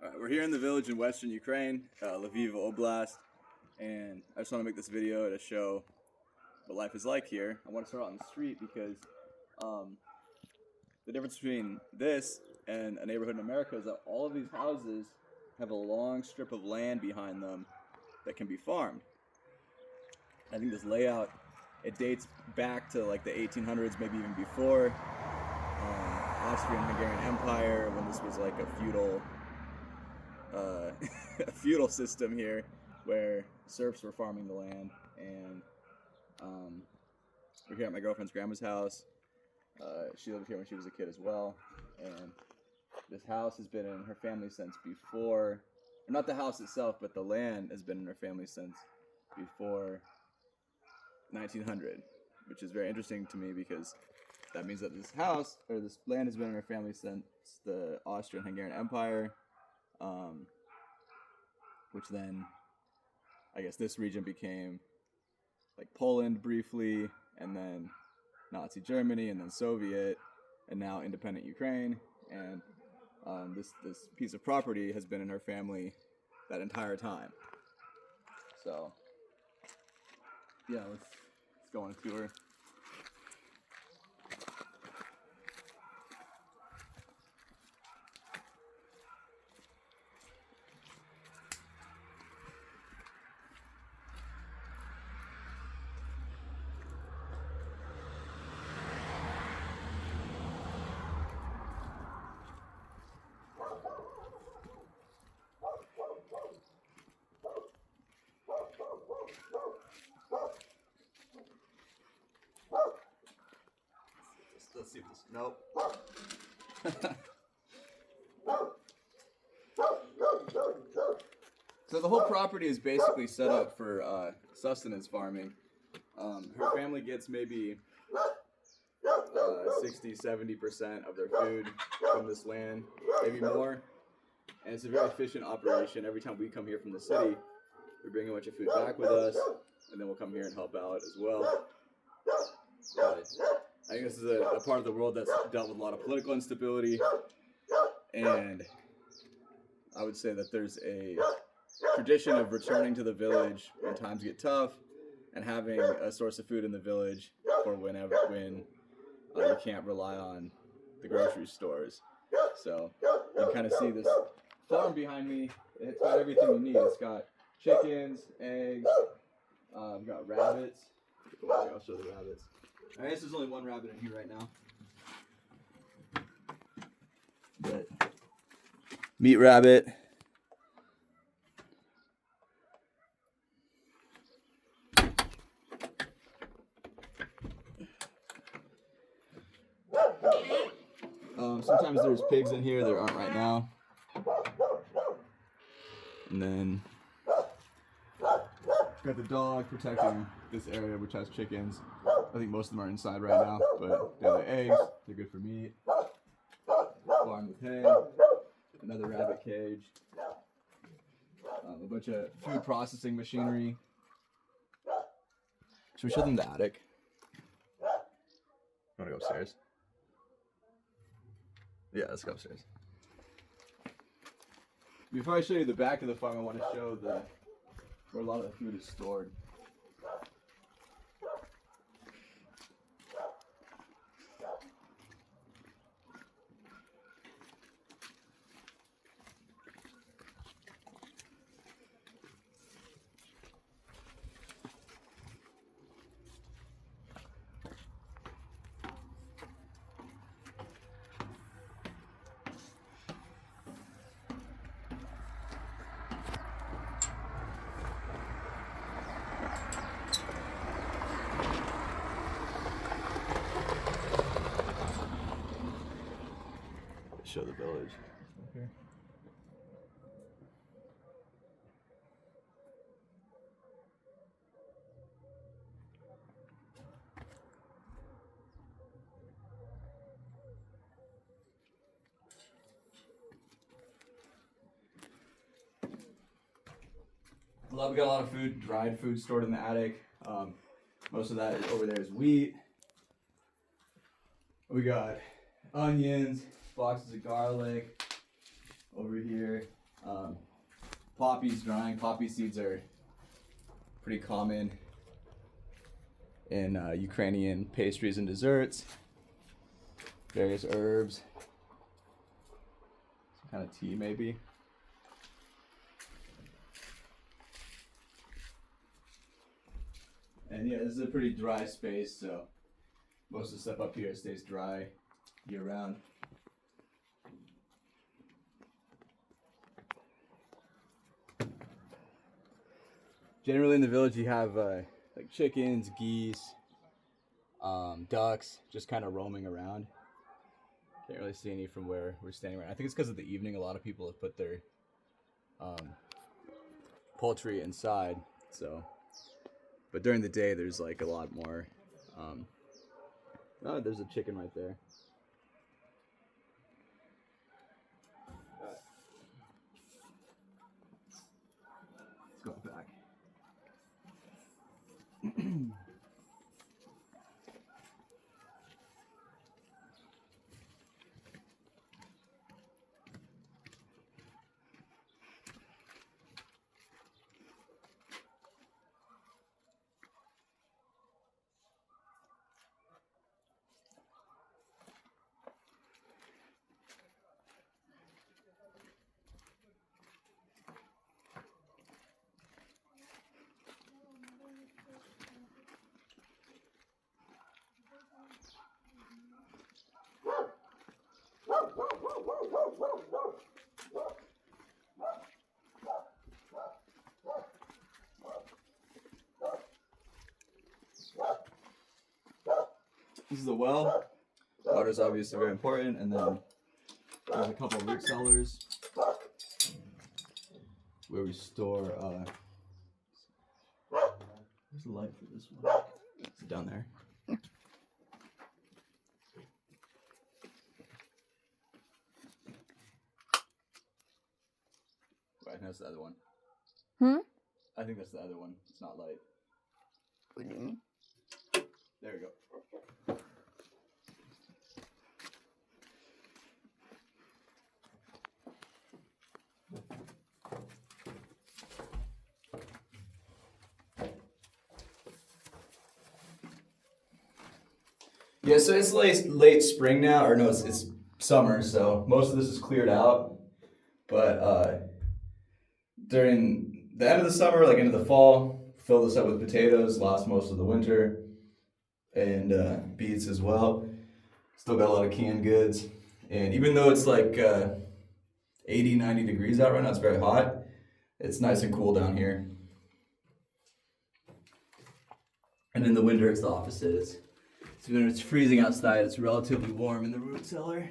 All right, we're here in the village in western Ukraine, Lviv Oblast, and I just want to make this video to show what life is like here. I want to start out on the street because the difference between this and a neighborhood in America is that all of these houses have a long strip of land behind them that can be farmed. I think this layout, it dates back to like the 1800s, maybe even before, Austrian-Hungarian Empire, when this was like a feudal a feudal system here where serfs were farming the land. And we're here at my girlfriend's grandma's house. She lived here when she was a kid as well, and this house has been in her family since before, or not the house itself, but the land has been in her family since before 1900, which is very interesting to me because that means that this house, or this land, has been in her family since the Austrian-Hungarian Empire, which then, I guess this region became like Poland briefly, and then Nazi Germany, and then Soviet, and now independent Ukraine. And this piece of property has been in her family that entire time. So yeah, let's go on a tour. Let's see if this. Nope. So the whole property is basically set up for sustenance farming. Her family gets maybe 60-70% of their food from this land, maybe more. And it's a very efficient operation. Every time we come here from the city, we bring a bunch of food back with us, and then we'll come here and help out as well. But I think this is a part of the world that's dealt with a lot of political instability, and I would say that there's a tradition of returning to the village when times get tough and having a source of food in the village for when you can't rely on the grocery stores. So you can kind of see this farm behind me. It's got everything you need. It's got chickens, eggs, we've got rabbits. I'll show the rabbits. I guess there's only one rabbit in here right now. But meat rabbit. Sometimes there's pigs in here. There aren't right now. And then got the dog protecting this area, which has chickens. I think most of them are inside right now, but they lay eggs. They're good for meat. Barn with hay. Another rabbit cage. A bunch of food processing machinery. Should we show them the attic? You want to go upstairs? Yeah, let's go upstairs. Before I show you the back of the farm, I want to show where a lot of the food is stored. Show the village. Okay. We got a lot of food, dried food stored in the attic. Most of that is over there is wheat. We got onions, boxes of garlic over here. poppies drying. Poppy seeds are pretty common in Ukrainian pastries and desserts. Various herbs. Some kind of tea, maybe. And yeah, this is a pretty dry space, so most of the stuff up here stays dry year round. Generally in the village you have like chickens, geese, ducks, just kind of roaming around. Can't really see any from where we're standing right now. I think it's because of the evening. A lot of people have put their poultry inside, so. But during the day, there's like a lot more. Oh, there's a chicken right there. Let's go back. This is the well. Water is obviously very important, and then there's a couple of root cellars where we store. Where's the light for this one? It's down there. Right, that's the other one. I think that's the other one. It's not light. What do you mean? There we go. Yeah, so it's late spring now, or no, it's summer, so most of this is cleared out. But during the end of the summer, like into the fall, fill this up with potatoes, last most of the winter, and beets as well. Still got a lot of canned goods. And even though it's like 80, 90 degrees out right now, it's very hot, it's nice and cool down here. And in the winter, it's the opposite. So when it's freezing outside, it's relatively warm in the root cellar.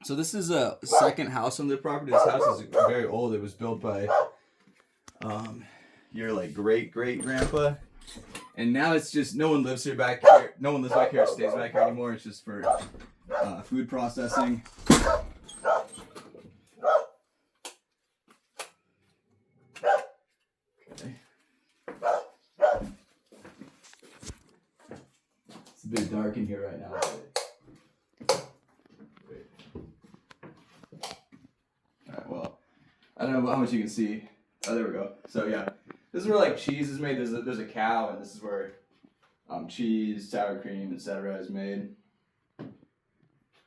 So this is a second house on the property. This house is very old. It was built by your like great grandpa, and now it's just no one lives here back here. No one lives back here or stays back here anymore. It's just for food processing. Okay. It's a bit dark in here right now. I don't know how much you can see. Oh, there we go. So yeah, this is where like cheese is made. There's a cow, and this is where cheese, sour cream, etc. is made.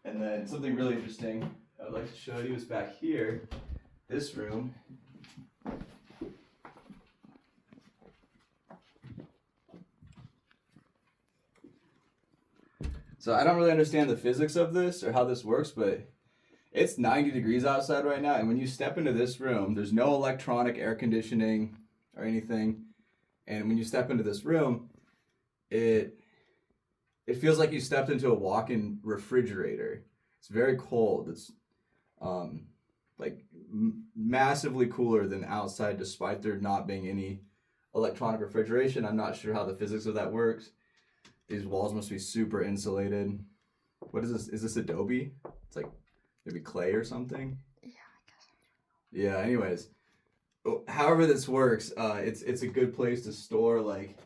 And then something really interesting I would like to show you is back here, this room. So I don't really understand the physics of this or how this works, but it's 90 degrees outside right now, and when you step into this room, there's no electronic air conditioning or anything. And when you step into this room, it feels like you stepped into a walk-in refrigerator. It's very cold. It's like massively cooler than outside, despite there not being any electronic refrigeration. I'm not sure how the physics of that works. These walls must be super insulated. What is this? Is this adobe? It's like maybe clay or something. Yeah. Anyways, however this works, it's a good place to store like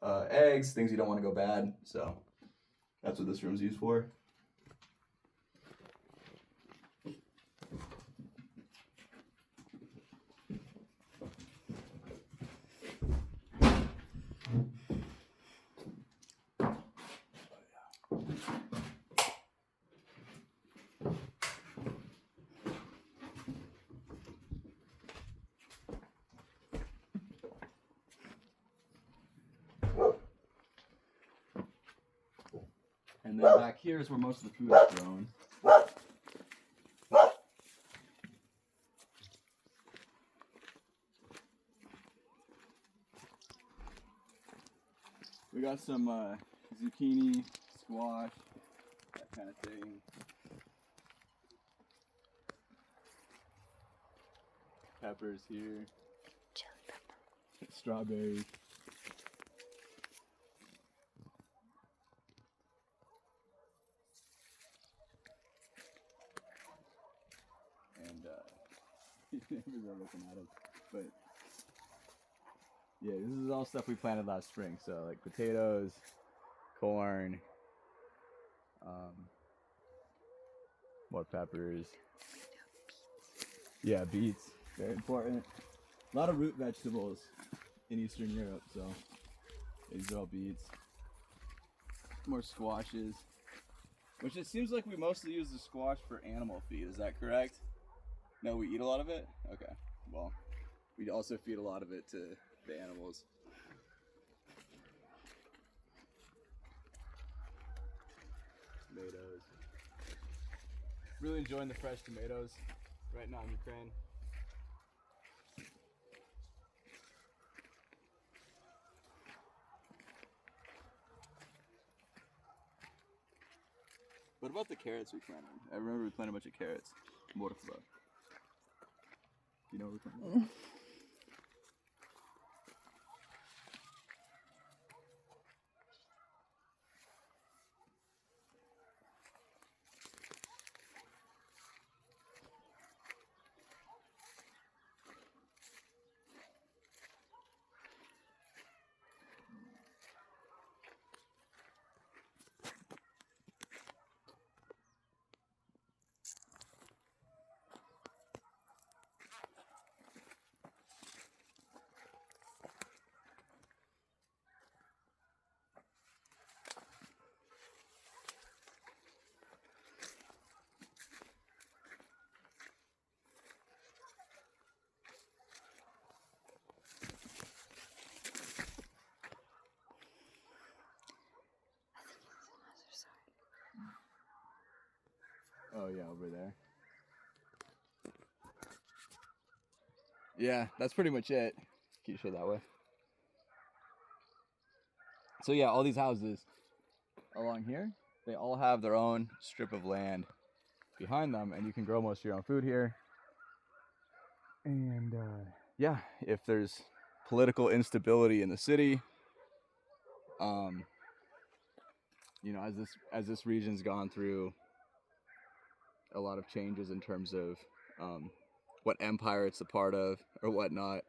eggs, things you don't want to go bad. So that's what this room's used for. And then back here is where most of the food is grown. We got some zucchini, squash, that kind of thing. Peppers here. Chili pepper. Strawberries. And everyone looking at us. But yeah, this is all stuff we planted last spring. So like potatoes, corn, more peppers. Yeah, beets, very important. A lot of root vegetables in Eastern Europe, so these are all beets. More squashes, which it seems like we mostly use the squash for animal feed. Is that correct? No, we eat a lot of it? Okay, well, we also feed a lot of it to the animals. Tomatoes. Really enjoying the fresh tomatoes right now in Ukraine. What about the carrots we planted? I remember we planted a bunch of carrots. Morfla. Do you know what we're planting? Oh yeah, over there. Yeah, that's pretty much it. Can you show that way? So yeah, all these houses along here, they all have their own strip of land behind them, and you can grow most of your own food here. And yeah, if there's political instability in the city, you know, as this region's gone through a lot of changes in terms of what empire it's a part of or whatnot,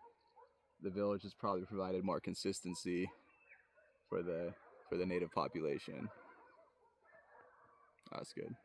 the village has probably provided more consistency for the native population. That's good.